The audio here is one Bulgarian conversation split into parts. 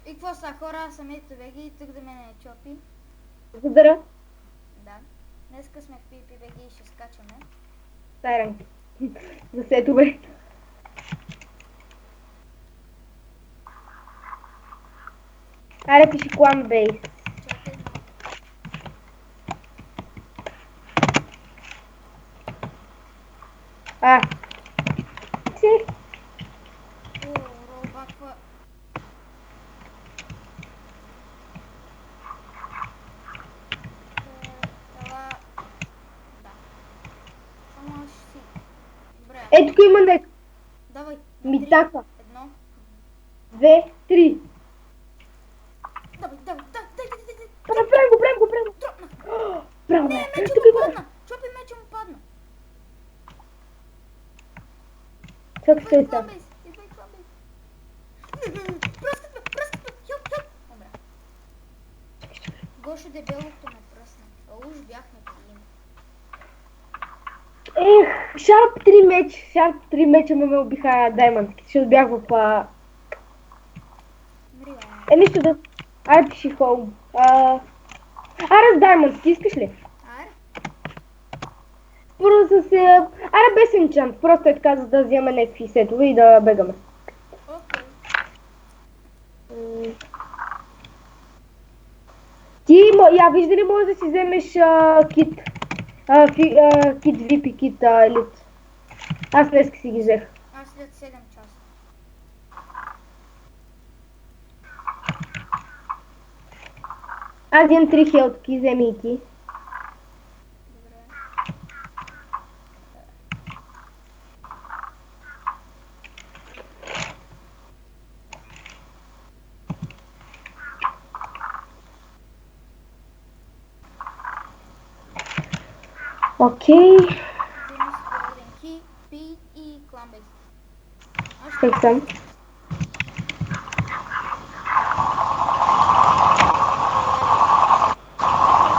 И какво са хора, аз съм ето Веги и тук да мене е Чопи. Благодаря. Да. Днеска сме в PvP и ще скачаме. Сайран. За сето бе. Аре пиши клан бейс. Чакай малко. А. Си. О, ролбаква. Ела. Да. Само ще си. Добре. Ето тук има нек. Давай. На Ми три. така. Едно. 2, 3. Давай, давай, дай. Прем го. Дропна. Браво, Не, бе. мече Тук му има. падна. Чопи, мече му падна. Чакай се Идвай там. клан бейс. Пръскат ме. Хелп. Умря. Гошо дебелото ме пръсна. А уж бях на клин. Ех, Шарп 3 меча ме убиха даймандски. Ще бях в... Мри, бе. нищо да... Айде пиши хоум. Аре с даймандски, искаш ли? Аре. Просто се... Аре без енчант. Просто е така, за да взема някакви сетове и да бегаме. Окей. Я вижда ли можеш да си вземеш кит? Кит VIP и кит елит. Аз днеска си ги взех. Аз след 7 часа. Аз имам 3 хелтки, вземи и ти. Добре. Окей. Вземи си голден ки, пи и клан бейс. Аз ще Как съм?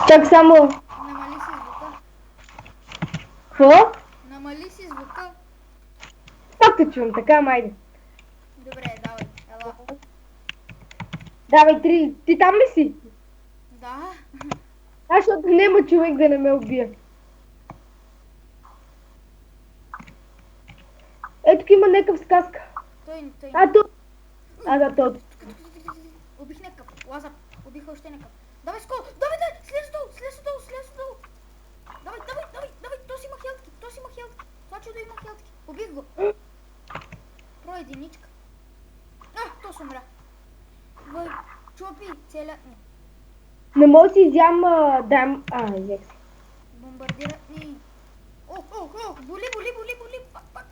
Чак само. намали си звука. Какво? Намали си звука. Пак те чувам, така, майде. Добре, давай. Ела. Давай 3. Ти там ли си? Да. Аз защото няма човек да не ме убие. Ето тук има някакъв сказка. Той. Тук. Да, то. Убих някакъв. Лазар. Убих още някакъв. Давай скоро. Давай. Слез долу. Давай. То си има хелтки. Това чудо има хелтки. Убих го. Про единичка. То се умря. Въй, Чопи, целя... Не мога да си изям взех си. Бомбардират ни. Боли. Пак.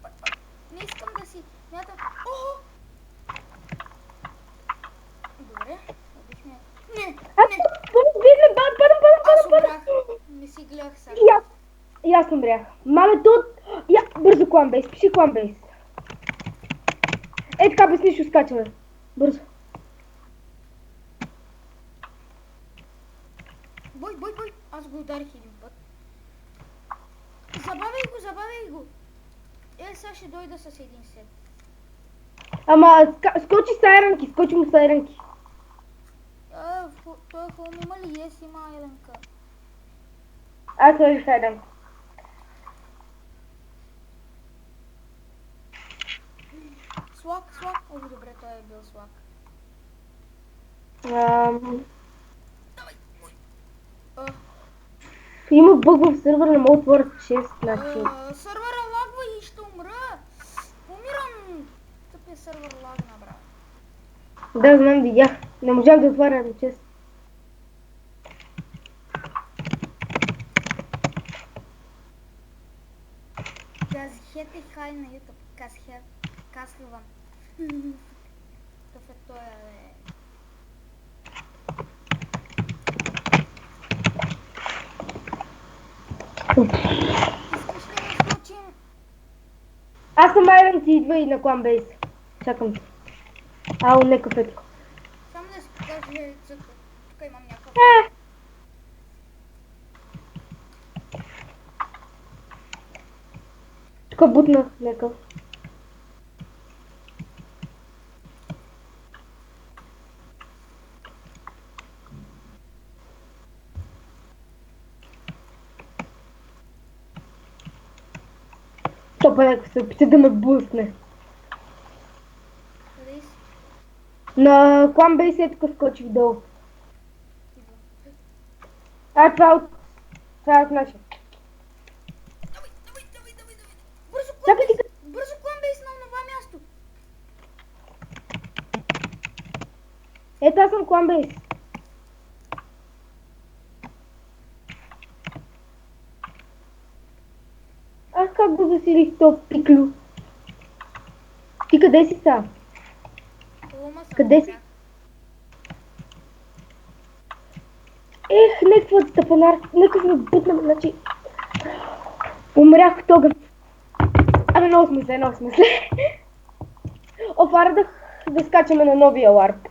Не искам да си мятам. Добре, убих ме. Не. Аз умрях. Не си гледах сега. И аз умрях. Мале тут. Бързо клан бейс. Пиши клан бейс. Така без нищо скачаме. Бързо. Бой. Аз го ударих един път. Забавяй го. Сега ще дойда с един сет. Ама скочи сайранки. Скочи му сайранки. Той хом има ли? Има айленка. Аз сложих сайранки. Слак. Добре, той е бил слак. Давай. Има бъг в сървър, не мога да отворя чест, значи. Сървъра лагва и ще умра. Умирам. Тъпия сървър лагна, брат. Да, знам, видях. Не можах да отворя на чест. Казхет и хай на YouTube. Казхеван. Какъв е той, бе? Искаш ли да скочим? Аз съм Айран, ти идва и на клан бейс. Чакам те. Некъв е тук. Само да си покажа яйцата. Тук имам някакъв. Тук бутнах някакъв. топа някой се опита да ме бусне. Къде си? На клан бейс е тук скочих долу. Идвам. Това е от наша. Давай. Бързо Чакай клан ти. Бързо клан бейс на това място. Ето аз съм клан бейс. Ах, как го засилих то пиклю. Ти къде си са? Лома съм. Къде си? Ех, някаква тъпанар. Нека се бутнем, значи... Умрях в тога. Абе, много смисъл. Опара да скачаме на новия ларп.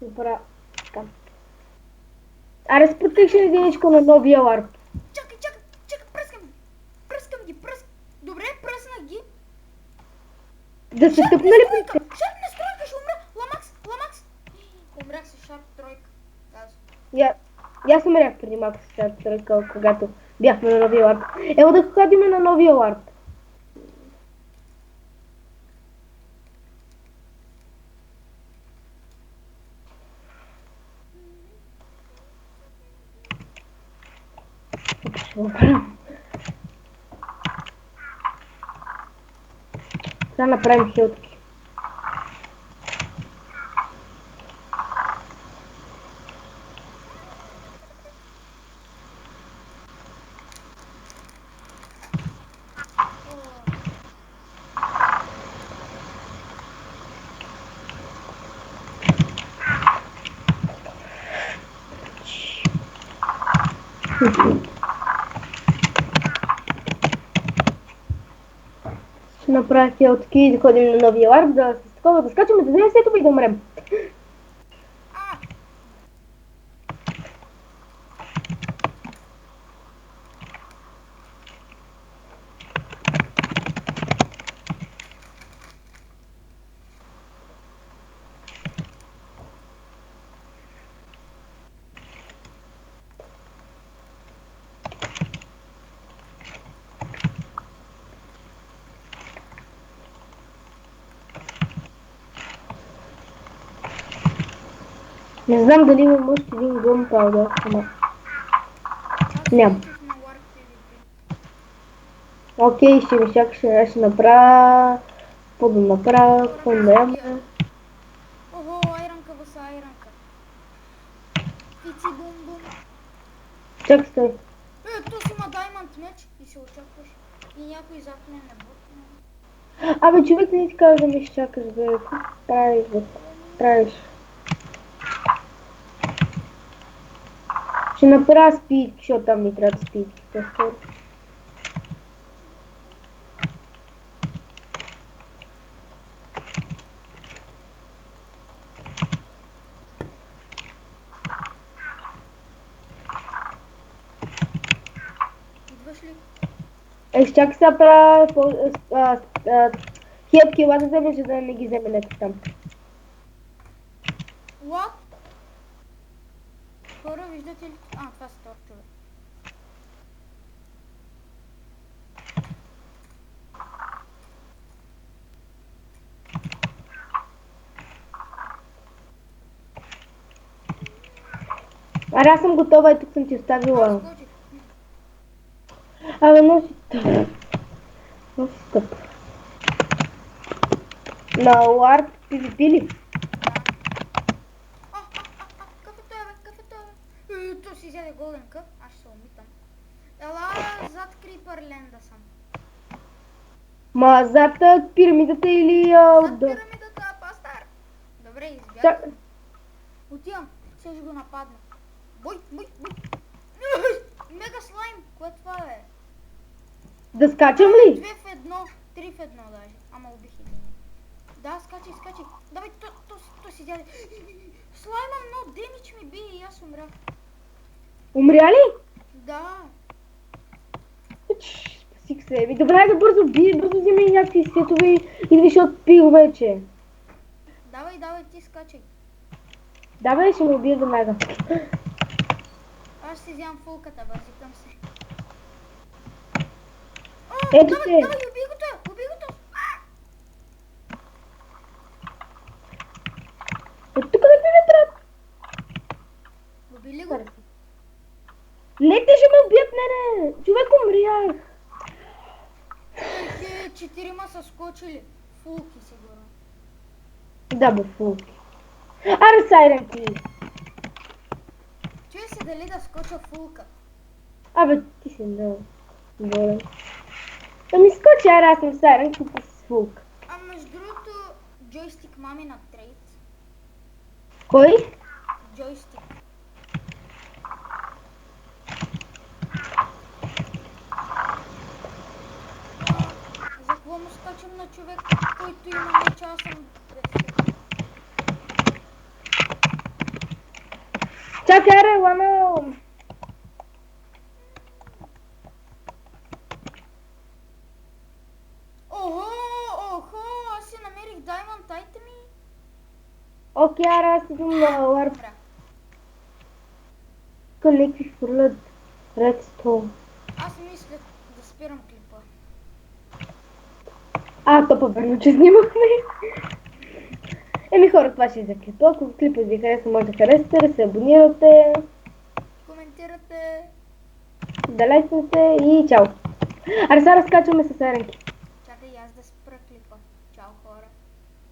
Добра. Така. Аре, с протекшен единичко на новия ларп. Чакай, пръскам ги. Добре, пръснах ги. Да се тъпна ли при теб? Шарп настройка, ще умра. Ламакс. Умрях с шарп тройка. И аз умрях преди малко с тази тройка, когато бяхме на новия ларп. Ево да ходим на новия ларп. Сега направим хилтки. Ще направя хилтки и да ходим на новия ларп, да с такова да скачаме, да вземем след това и да умрем. Не знам дали имам още един гъмпаудър, ама... Ням. Окей, ще ми ще направя... Какво да направя, какво да няма. Ого, айранка въса, айранка. Пици бум. Чакай, стой. То си има даймонд меч и се очакваш. И някой захне на бот. Абе, човек не ти казва да ме изчакаш, бе. Какво правиш, бе? Правиш. Ще направя спид, защото там ми трябва спид. Идваш ли? Чакай сега правя хият кила да вземе, за да не ги вземе някой там. What? Хора, виждате ли? Това са торчове. Аре, аз съм готова и тук съм ти оставила. Скочих. Абе, много си тъп. Много си тъп. На ларп PvP ли? Какъв е той, бе? То си взеде голден къп, аз ще се умитам. Ела, зад крипър ленда съм. Ма зад пирамидата или Зад отдолу? пирамидата, пастар. Добре, избягам. Отивам, ще го нападна. Бой. Мега слайм, кое това е? Да скачам ли? 2 в 1, 3 в 1 даже. Ама убих един. Да, скачай. Давай, то си дяде. Слайма много демидж ми бие и аз умрях. Умря ли? Да. Спасих се. Добре, да бързо бие, бързо вземи някакви сетове и да виж от пил вече. Давай, ти скачай. Давай, ще ме убие веднага. Аз си вземам фулката, базикам се. О, Ето давай, те. давай, убий го той, убий го той. От тук да ми брат. Убий ли го? Не, те ще ме убият мене. Човек умрях. Ехе, 4 са скочили. Фулки сигурно. Да, бе, фулки. Аре, сайрен ти. Чуй се дали да скоча фулка. Абе, ти си много болен. Да ми скочи, аре, аз съм сайрен, купа с фулка. А между другото, джойстик мами на трейд. Кой? Джойстик. За какво му скачам на човек, който има меч, аз съм без. Чакай, аре, лано. Охо, аз си намерих Diamond Itemi. Окей, аре, аз идвам на ларп. Добре. Тук някакви хвърлят редстоун. Аз мисля да спирам клипа. То по-верно, че снимахме. Еми хора, това ще е за клипа. Ако клипът ви хареса, може да харесате, да се абонирате, Коментирате. да лайкнете и чао. Аре, сега разкачваме с еренки.